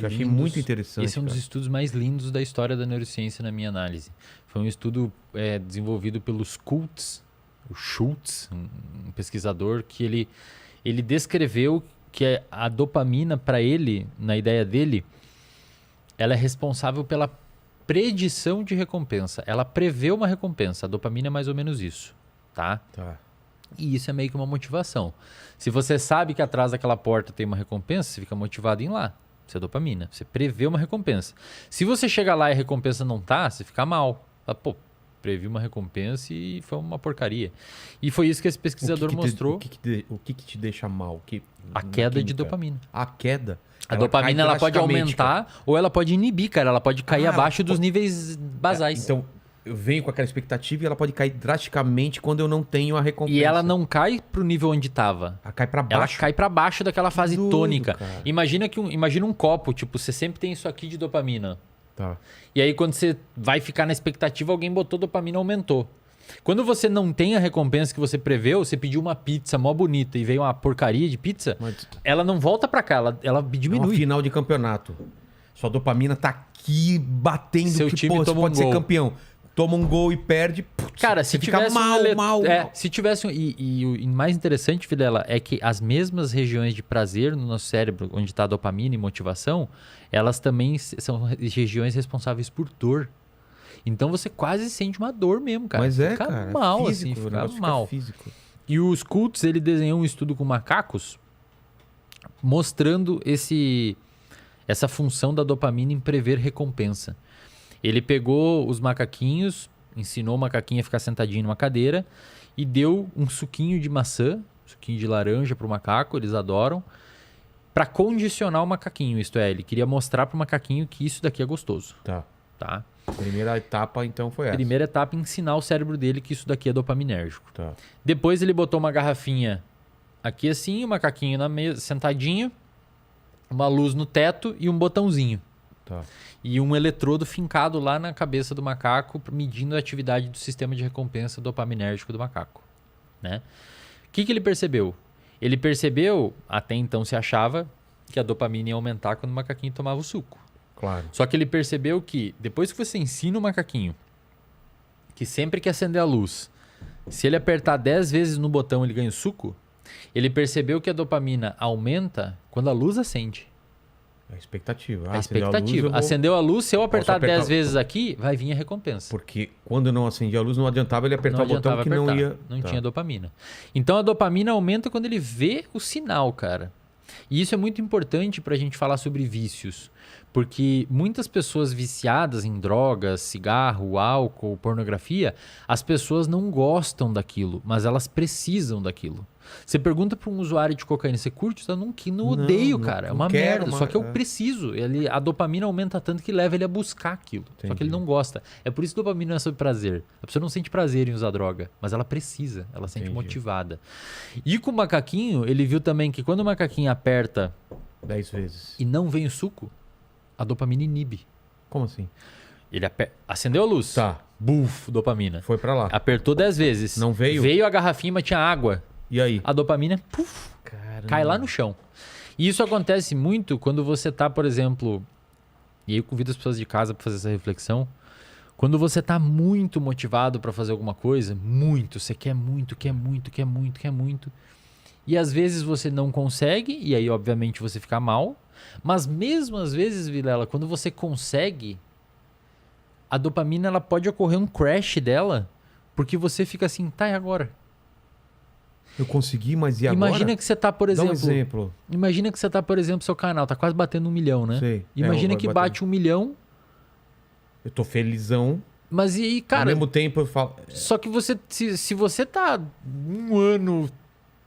mais lindos. Eu achei muito interessante. Esse é um dos estudos mais lindos da história da neurociência na minha análise. Foi um estudo desenvolvido pelo Schultz, um pesquisador, que ele descreveu que a dopamina, para ele, na ideia dele, ela é responsável pela predição de recompensa. Ela prevê uma recompensa. A dopamina é mais ou menos isso, tá? E isso é meio que uma motivação. Se você sabe que atrás daquela porta tem uma recompensa, você fica motivado em ir lá. Isso é dopamina. Você prevê uma recompensa. Se você chega lá e a recompensa não tá, você fica mal. Fala, pô, previ uma recompensa e foi uma porcaria. E foi isso que esse pesquisador mostrou. O que te deixa mal? A queda de dopamina. A queda? A dopamina ela pode aumentar ou ela pode inibir, cara. Ela pode cair abaixo dos níveis basais. Então, eu venho com aquela expectativa e ela pode cair drasticamente quando eu não tenho a recompensa. E ela não cai pro nível onde tava. Ela cai pra baixo. Ela cai pra baixo daquela fase doido, tônica. cara. Imagina um copo, tipo, você sempre tem isso aqui de dopamina. Tá. E aí quando você vai ficar na expectativa, alguém botou dopamina, aumentou. Quando você não tem a recompensa que você preveu, você pediu uma pizza mó bonita e veio uma porcaria de pizza, ela não volta pra cá, ela diminui. É uma final de campeonato. Sua dopamina tá aqui batendo. Seu que, time pô, toma você pode um ser gol. campeão. Toma um gol e perde. Putz, Cara, se fica tivesse mal. se tivesse e o mais interessante, Vilela, é que as mesmas regiões de prazer no nosso cérebro, onde está a dopamina e motivação, elas também são regiões responsáveis por dor. Então você quase sente uma dor mesmo, cara. Mas fica cara, mal, físico, assim, o negócio fica mal. físico. E o Schultz, ele desenhou um estudo com macacos mostrando essa função da dopamina em prever recompensa. Ele pegou os macaquinhos, ensinou o macaquinho a ficar sentadinho numa cadeira e deu um suquinho de maçã, suquinho de laranja pro macaco, eles adoram, para condicionar o macaquinho. Isto é, ele queria mostrar pro macaquinho que isso daqui é gostoso. Tá? Primeira etapa, então, foi essa. Primeira etapa, ensinar o cérebro dele que isso daqui é dopaminérgico. Tá. Depois ele botou uma garrafinha aqui assim, o macaquinho na mesa, sentadinho, uma luz no teto e um botãozinho. Tá. E um eletrodo fincado lá na cabeça do macaco, medindo a atividade do sistema de recompensa dopaminérgico do macaco. Né? O que ele percebeu? Ele percebeu, até então se achava, que a dopamina ia aumentar quando o macaquinho tomava o suco. Claro. Só que ele percebeu que, depois que você ensina o macaquinho que sempre que acender a luz, se ele apertar 10 vezes no botão ele ganha o suco, ele percebeu que a dopamina aumenta quando a luz acende. A expectativa. A expectativa. Acendeu a luz, se eu apertar 10 vezes aqui, vai vir a recompensa. Porque quando não acendia a luz, não adiantava ele apertar o botão que não ia... Não tinha dopamina. Então a dopamina aumenta quando ele vê o sinal, cara. E isso é muito importante pra gente falar sobre vícios. Porque muitas pessoas viciadas em drogas, cigarro, álcool, pornografia, as pessoas não gostam daquilo, mas elas precisam daquilo. Você pergunta para um usuário de cocaína, você curte? Eu não odeio, cara. É uma merda. Só que eu preciso. A dopamina aumenta tanto que leva ele a buscar aquilo. Entendi. Só que ele não gosta. É por isso que dopamina não é sobre prazer. A pessoa não sente prazer em usar droga, mas ela precisa. Ela sente motivada. E com o macaquinho, ele viu também que quando o macaquinho aperta 10 vezes e não vem o suco, a dopamina inibe. Como assim? Ele acendeu a luz. Tá. Buf, dopamina. Foi pra lá. Apertou 10 vezes. Não veio? Veio a garrafinha, mas tinha água. E aí? A dopamina, puf, cai lá no chão. E isso acontece muito quando você tá, por exemplo... E aí eu convido as pessoas de casa para fazer essa reflexão. Quando você tá muito motivado para fazer alguma coisa, você quer muito. E às vezes você não consegue, e aí obviamente você fica mal. Mas mesmo às vezes, Vilela, quando você consegue, a dopamina ela pode ocorrer um crash dela, porque você fica assim, tá, e agora? Eu consegui, mas e agora? Imagina que você tá, por exemplo... Dá um exemplo. Imagina que você tá, por exemplo, seu canal tá quase batendo 1 milhão, né? Sei. Imagina que bate 1 milhão... Eu tô felizão. Mas e, cara... Ao mesmo tempo eu falo... Só que você, se você tá 1 ano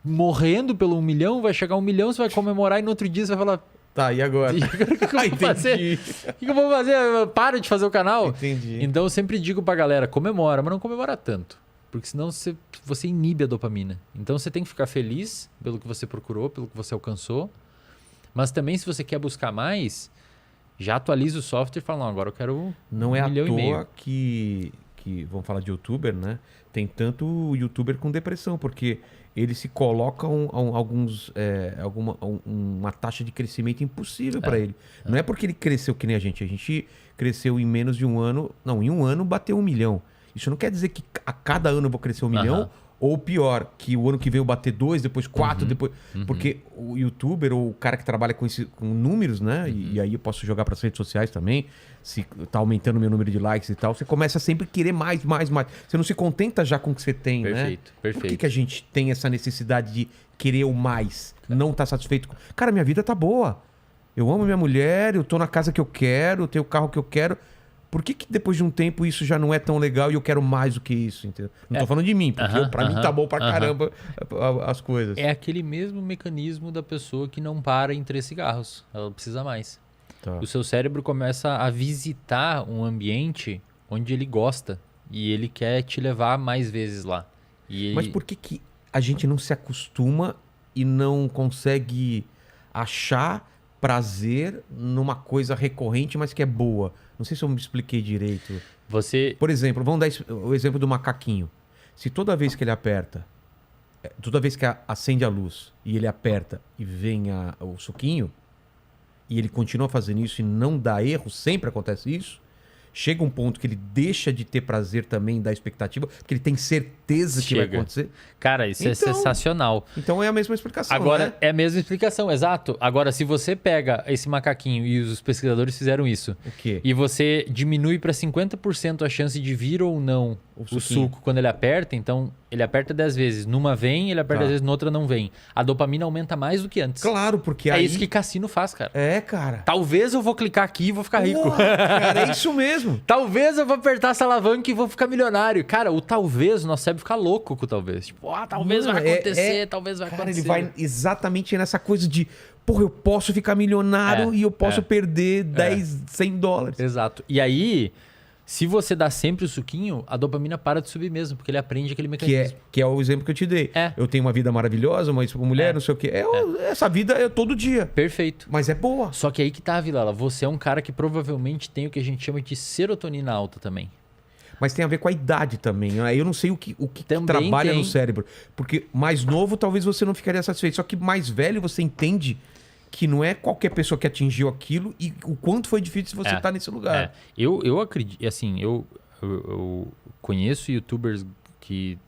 morrendo pelo 1 milhão, vai chegar 1 milhão, você vai comemorar e no outro dia você vai falar... Tá, e agora? O que eu vou fazer? O que eu vou fazer? Eu paro de fazer o canal? Entendi. Então eu sempre digo pra galera, comemora, mas não comemora tanto. Porque senão você inibe a dopamina. Então você tem que ficar feliz pelo que você procurou, pelo que você alcançou. Mas também se você quer buscar mais, já atualiza o software e fala, não, agora eu quero Não é 1,5 milhão. à toa que que vamos falar de youtuber, né? Tem tanto youtuber com depressão, porque eles se colocam uma taxa de crescimento impossível para ele. Não é porque ele cresceu que nem a gente cresceu em menos de um ano, não, em um ano bateu 1 milhão. Isso não quer dizer que a cada ano eu vou crescer 1 milhão, ou pior, que o ano que vem eu bater 2, depois 4, depois... Porque o youtuber ou o cara que trabalha com números, né? E aí eu posso jogar para as redes sociais também, se tá aumentando o meu número de likes e tal, você começa a sempre querer mais. Você não se contenta já com o que você tem, né? Perfeito. Por que a gente tem essa necessidade de querer o mais? Não tá satisfeito? Cara, minha vida tá boa. Eu amo minha mulher, eu tô na casa que eu quero, eu tenho o carro que eu quero. Por que depois de um tempo isso já não é tão legal e eu quero mais do que isso? Entendeu? Não tô falando de mim, porque pra mim tá bom pra caramba as coisas. É aquele mesmo mecanismo da pessoa que não para em 3 cigarros. Ela precisa mais. Tá. O seu cérebro começa a visitar um ambiente onde ele gosta e ele quer te levar mais vezes lá. Mas por que a gente não se acostuma e não consegue achar prazer numa coisa recorrente, mas que é boa? Não sei se eu me expliquei direito. Por exemplo, vamos dar o exemplo do macaquinho. Se toda vez que ele aperta, toda vez que acende a luz e ele aperta e vem o suquinho, e ele continua fazendo isso e não dá erro, sempre acontece isso, chega um ponto que ele deixa de ter prazer também da expectativa, porque ele tem certeza que vai acontecer. Cara, isso é sensacional. Então é a mesma explicação, Agora, né? é a mesma explicação, exato. Agora, se você pega esse macaquinho, e os pesquisadores fizeram isso, O quê? e você diminui para 50% a chance de vir ou não o suco quando ele aperta, então ele aperta 10 vezes. Numa vem, ele aperta 10 vezes, noutra não vem. A dopamina aumenta mais do que antes. Claro, porque É isso que cassino faz, cara. É, cara. Talvez eu vou clicar aqui e vou ficar rico. Cara, é isso mesmo. Talvez eu vou apertar essa alavanca e vou ficar milionário. Cara, o talvez, o nosso cérebro fica louco com o talvez. Tipo, talvez vai acontecer, talvez vai acontecer. Cara, ele vai exatamente nessa coisa de, porra, eu posso ficar milionário e eu posso perder 10, 100 dólares. Exato. E aí, se você dá sempre o suquinho, a dopamina para de subir mesmo, porque ele aprende aquele mecanismo. Que é o exemplo que eu te dei. Eu tenho uma vida maravilhosa, uma mulher, não sei o quê. Essa vida é todo dia. Perfeito. Mas é boa. Só que aí que tá, Vilela. Você é um cara que provavelmente tem o que a gente chama de serotonina alta também. Mas tem a ver com a idade também, né? Eu não sei o que Também trabalha tem. no cérebro. Porque mais novo, talvez você não ficaria satisfeito. Só que mais velho, você entende que não é qualquer pessoa que atingiu aquilo e o quanto foi difícil você estar nesse lugar. Eu acredito, assim, eu conheço youtubers que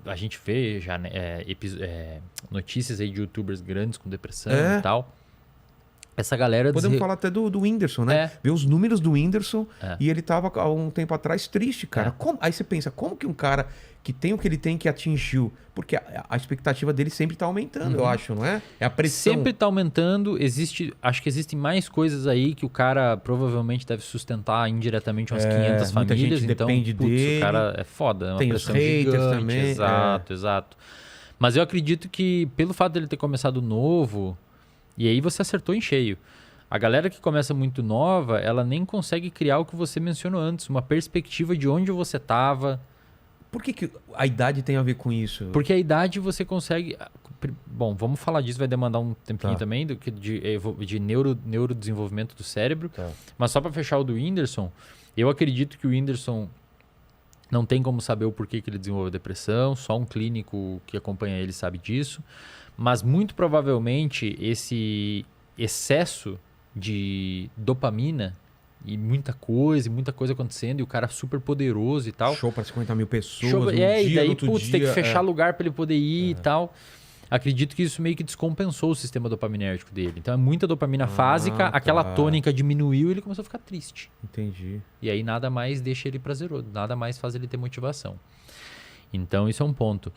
a gente vê já notícias aí de youtubers grandes com depressão e tal. Essa galera... Podemos falar até do Whindersson, né? Ver os números do Whindersson e ele tava há um tempo atrás triste, cara. Aí você pensa, como que um cara que tem o que ele tem que atingiu? Porque a expectativa dele sempre tá aumentando, eu acho, não é? É a pressão. Sempre tá aumentando. Acho que existem mais coisas aí que o cara provavelmente deve sustentar indiretamente umas 500 muita famílias. gente Então, depende dele. o cara é foda. É uma Tem os pressão haters gigante. também. Exato. Mas eu acredito que pelo fato dele ter começado novo... E aí você acertou em cheio. A galera que começa muito nova, ela nem consegue criar o que você mencionou antes, uma perspectiva de onde você estava. Por que a idade tem a ver com isso? Porque a idade você consegue... Bom, vamos falar disso, vai demandar um tempinho também de neurodesenvolvimento do cérebro. Mas só para fechar o do Whindersson, eu acredito que o Whindersson não tem como saber o porquê que ele desenvolveu depressão, só um clínico que acompanha ele sabe disso. Mas muito provavelmente esse excesso de dopamina e muita coisa acontecendo e o cara super poderoso e tal. Show para 50 mil pessoas. E daí, tem que fechar lugar para ele poder ir e tal. Acredito que isso meio que descompensou o sistema dopaminérgico dele. Então é muita dopamina fásica, aquela tônica diminuiu e ele começou a ficar triste. Entendi. E aí nada mais deixa ele prazeroso, nada mais faz ele ter motivação. Então isso é um ponto.